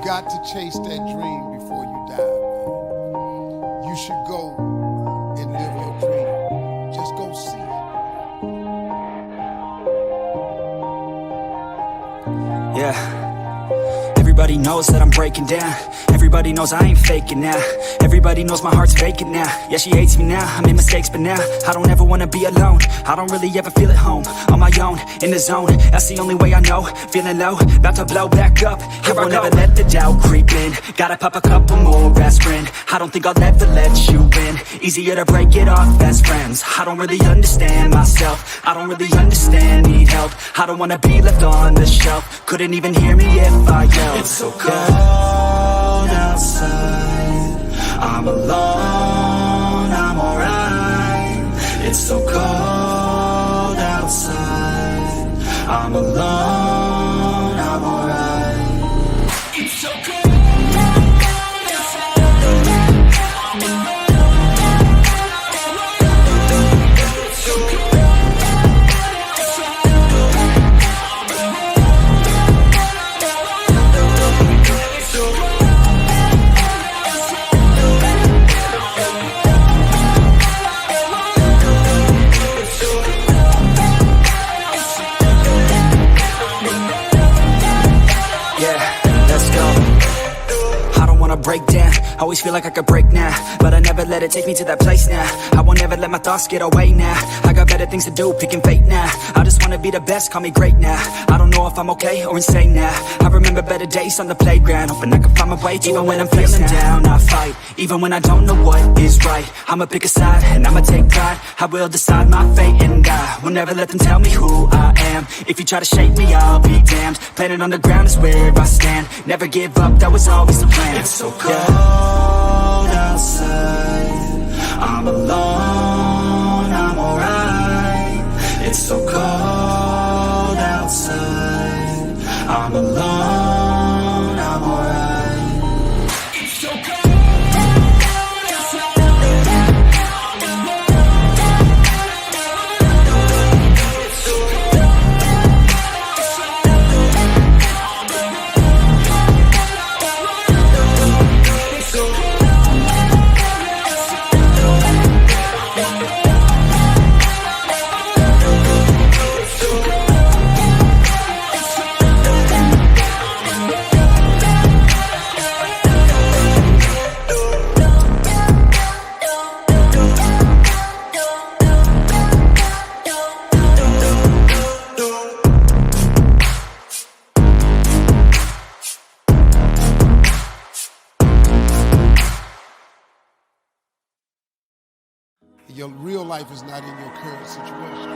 got to chase that dream before you die, man. You should go and live your dream. Just go see it. Yeah. Everybody knows that I'm breaking down. Everybody knows I ain't faking now. Everybody knows my heart's vacant now. Yeah, she hates me now, I made mistakes but now I don't ever wanna be alone. I don't really ever feel at home. On my own, in the zone, that's the only way I know. Feeling low, about to blow back up. I won't ever let the doubt creep in. Gotta pop a couple more aspirin. I don't think I'll ever let you in. Easier to break it off best friends. I don't really understand myself. I don't really understand, need help. I don't wanna be left on the shelf. Couldn't even hear me if I yelled. It's so cold outside, I'm alone, I'm alright. It's so cold outside, I'm alone, I'm alright. It's so cold. Break down, always feel like I could break now, but I never let it take me to that place now. I won't ever let my thoughts get away now. I got better things to do, picking fate now. I just wanna be the best, call me great now. I don't know if I'm okay or insane now. I remember better days on the playground, hoping I can find my way even when I'm feeling down. I fight, even when I don't know what is right. I'ma pick a side, and I'ma take pride. I will decide my fate and I will never let them tell me who I am. If you try to shake me, I'll be damned. Planet on the ground is where I stand. Never give up, that was always the plan. It's so cold outside, I'm alone, I'm alright. It's so cold outside, I'm alone, I'm alright. It's so cold. Your real life is not in your current situation.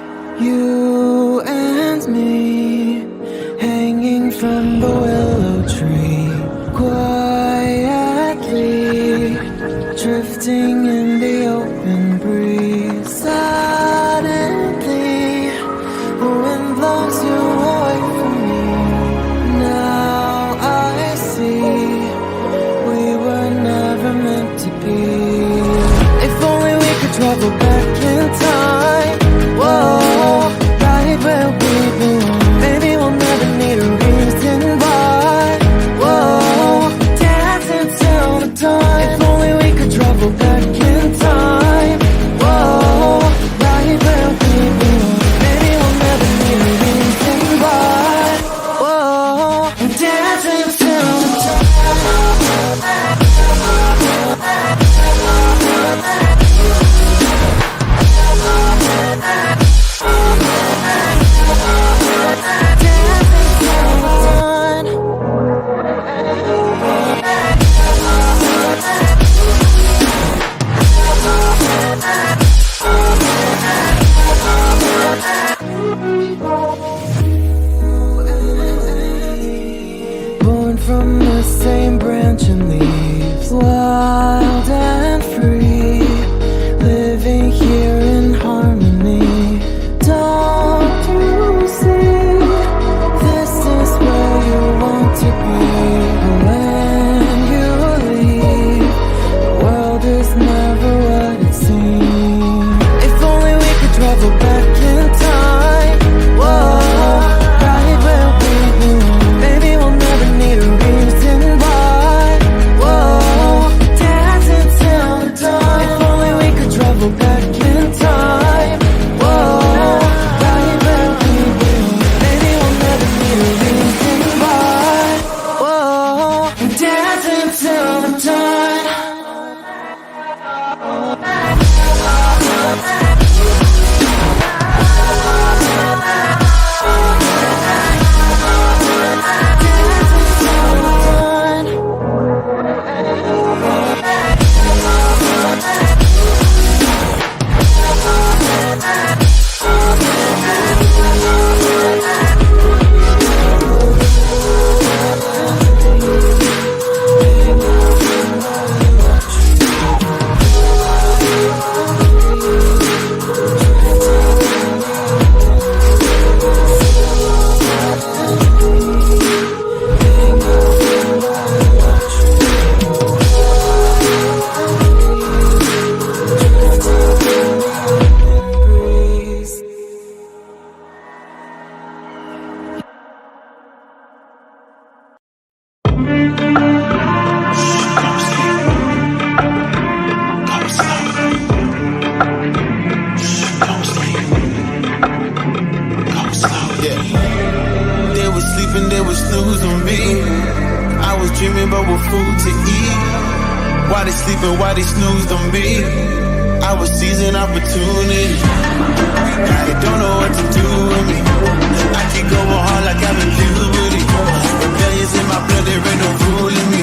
You and me, hanging from the willow tree, quietly drifting in the open breeze. Suddenly, the wind blows you away from me. Now I see we were never meant to be. Travel back in time, whoa, right where we belong. Maybe we'll never need a reason why, whoa, dancing till the dawn. If only we could travel back in time, whoa, right where we belong. Maybe we'll never need a reason why, whoa, dancing till the dawn. Born They was sleeping, they was snooze on me. I was dreaming about what food to eat. Why they sleeping, why they snoozed on me? I was seizing opportunity. Now they don't know what to do with me. I keep going hard like I'm in puberty. Rebellions in my blood, there ain't no ruling me.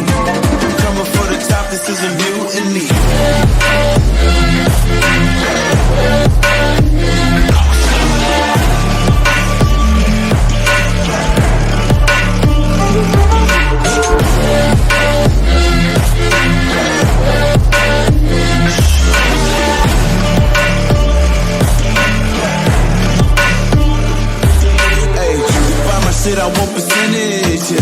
Coming for the top, this is a mutiny. Shit, I want percentage, yeah.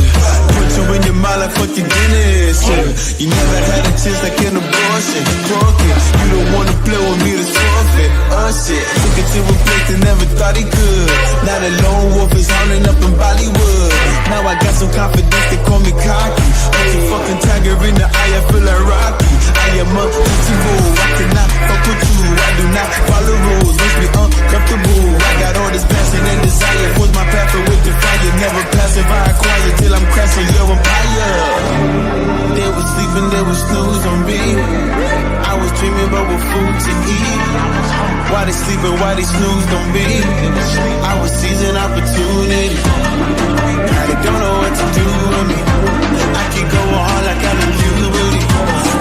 Put you in your mind like fucking Guinness, yeah. You never had a chance like an abortion. Broken, you don't wanna play with me to forfeit. Shit, took it to a place they never thought he could. Now the lone wolf is hounding up in Bollywood. Now I got some confidence, they call me cocky. Like a fucking tiger in the eye, I feel like Rocky. I am untouchable, I cannot fuck with you. I do not follow rules, makes me uncomfortable. I got all this passion and desire, force my path with the fire. Never passive, I acquire till I'm crashing your empire. They was sleeping, they was snooze on me. I was dreaming about what food to eat. Why they sleeping, why they snoozed on me? I was seizing opportunity. Now they don't know what to do with me. I keep going hard like I'm in puberty.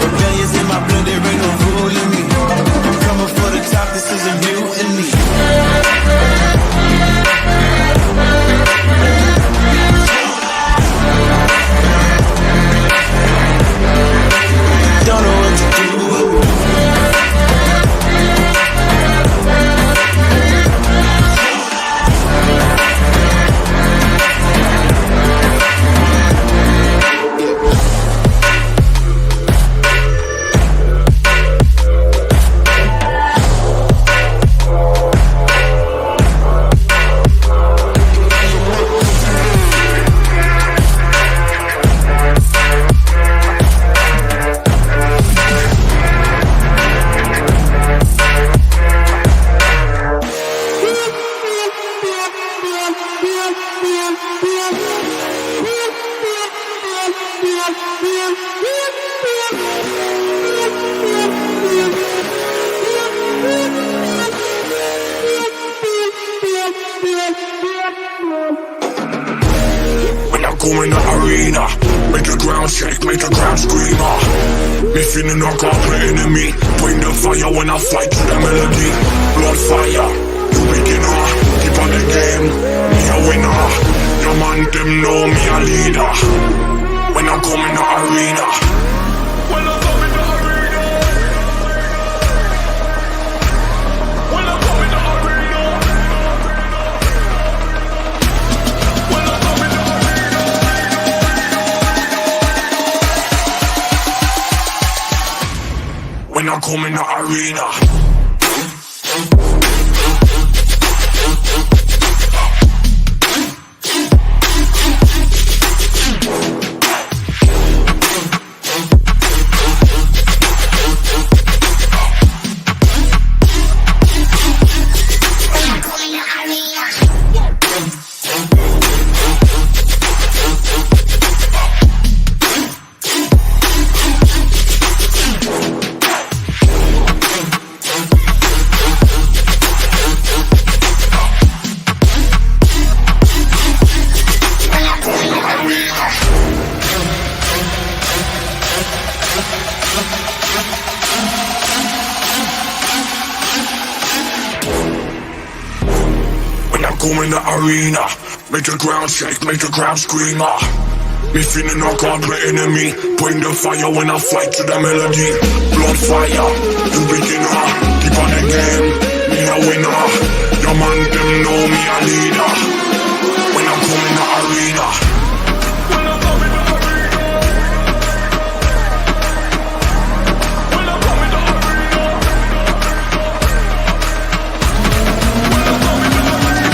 Rebellions in my blood, there ain't no ruling me. I'm coming for the top, this is a mutiny. Don't know what to do. Come in the arena, make the ground shake, make the ground scream. Me feeling like I'm playing enemy. Bring the fire when I fight to the melody. Blood fire, you beginner. Keep on the game, me a winner. Your man them know me a leader. When I come in the arena. When I come in the arena. When I come in the arena. When I come in the arena. When I come in the arena. Come in the arena, make the ground shake, make the ground scream. Me feeling like I'm playing enemy. Bring the fire when I fight to the melody. Blood fire, you beginner. Keep on the game, me a winner. Your man them know me a leader. When I come in the arena. When I come in the arena. When I come in the arena. When I come in the arena.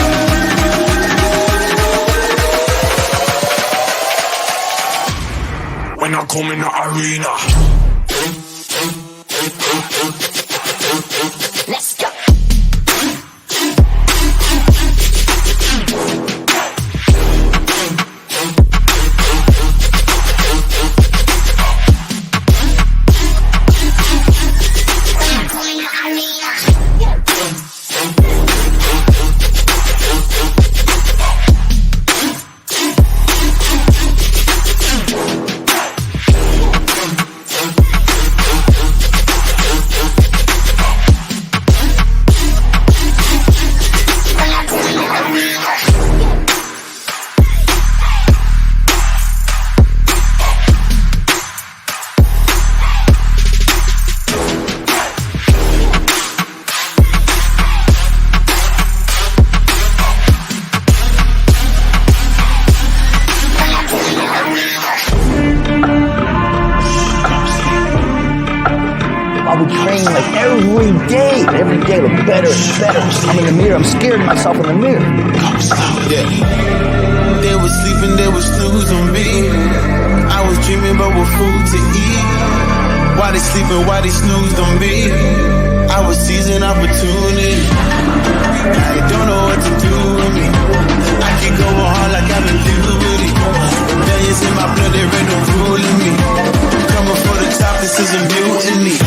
when I come in the arena. Let's go. I would train like every day look better and better. I'm in the mirror, I'm scared of myself in the mirror. Yeah. They was sleeping, they was snooze on me. I was dreaming about what food to eat. Why they sleeping, why they snoozed on me? I was seizing opportunity. I don't know what to do with me. I keep going hard like I'm in puberty. Rebellions in my blood, there ain't no ruling me. Coming for the top, this is a mutiny.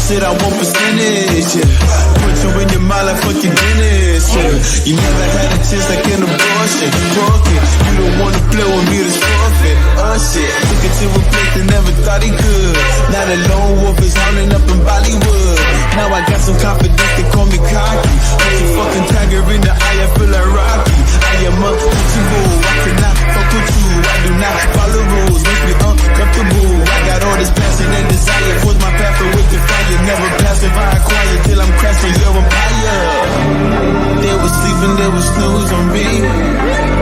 Shit, I want percentage, yeah. Put you in your mind like fucking Guinness, yeah. You never had a chance like an abortion. Fuck it, you don't wanna play with me, this forfeit. Shit, took it to a place that never thought he could. Now the lone wolf is howling up in Bollywood. Now I got some confidence, they call me cocky. Like a fucking tiger in the eye, I feel like Rocky. I am untouchable, I cannot fuck with you. I do not follow rules, make me uncomfortable. I got all this passion and desire, force my path with the fire. Never passive, I acquire till I'm crashing your empire. They was sleeping, they was snooze on me.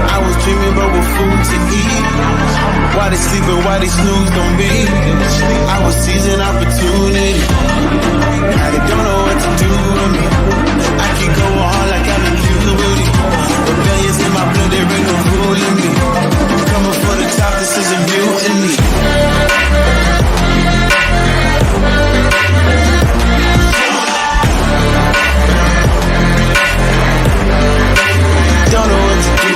I was dreaming about what food to eat. Why they sleeping, why they snoozed on me? I was seizing opportunity. Now they don't know what to do with me. I keep going hard like I'm in puberty. Rebellions in my blood, there ain't no ruling me. Coming for the top, this is a mutiny. Don't know what to do.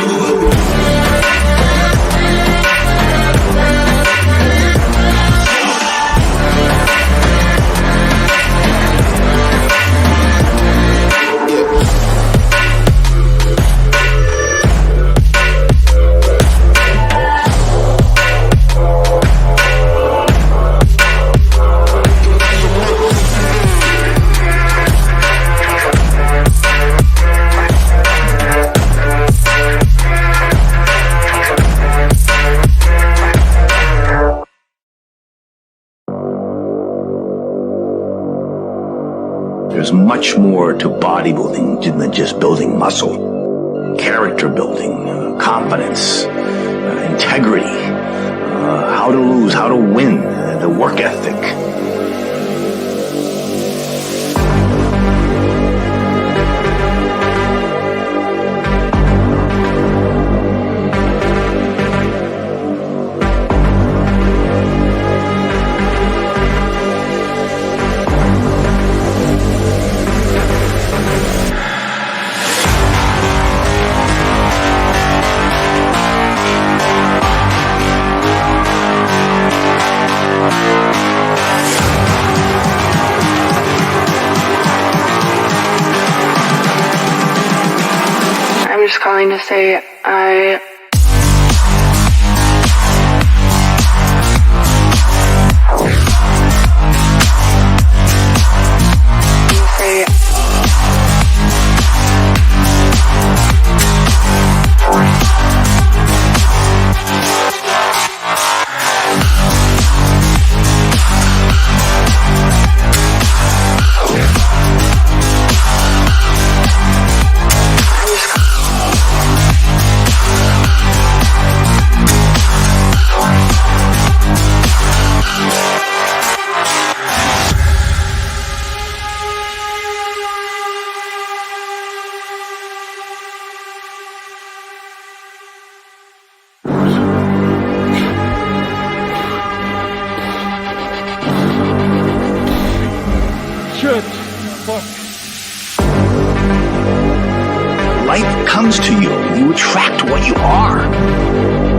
There's much more to bodybuilding than just building muscle. Character building, confidence, integrity, how to lose, how to win, the work ethic. I'm just calling to say comes to you. You attract what you are.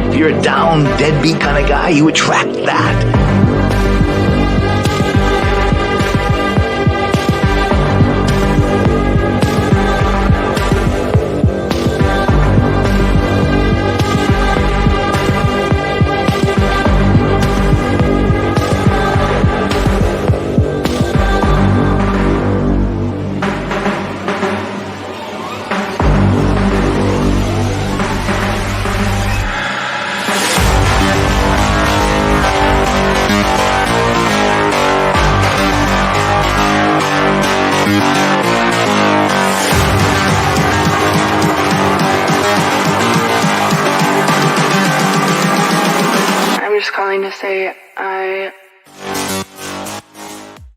If you're a down, deadbeat kind of guy, you attract that. I'm just calling to say I